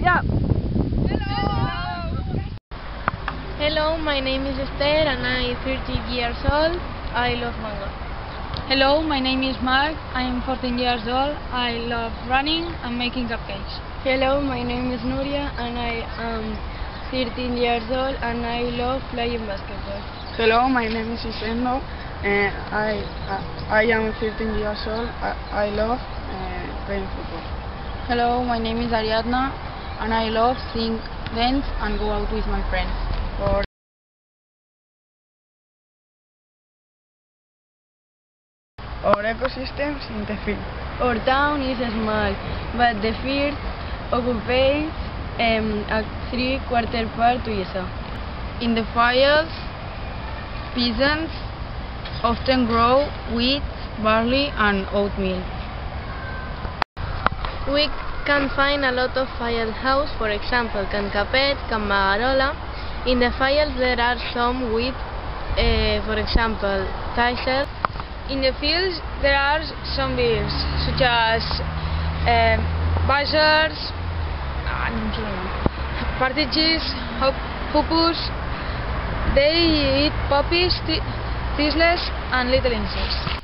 Yeah. Hello, my name is Esther and I'm 30 years old. I love mango. Hello, my name is Mark. I am 14 years old. I love running and making cupcakes. Hello, my name is Nuria and I am 13 years old and I love playing basketball. Hello, my name is Isendo. I am 13 years old. I love playing football. Hello, my name is Ariadna and I love sing, dance and go out with my friends. Our ecosystems in the field. Our town is small, but the field occupies a 3/4 part to USA. In the fields, peasants often grow wheat, barley and oatmeal. We can find a lot of field houses, for example, Can Capet, Can Magarola. In the fields there are some wheat, for example, Tysel. In the fields there are some beans such as buzzards, partridges, hoppers. They eat poppies, thistles and little insects.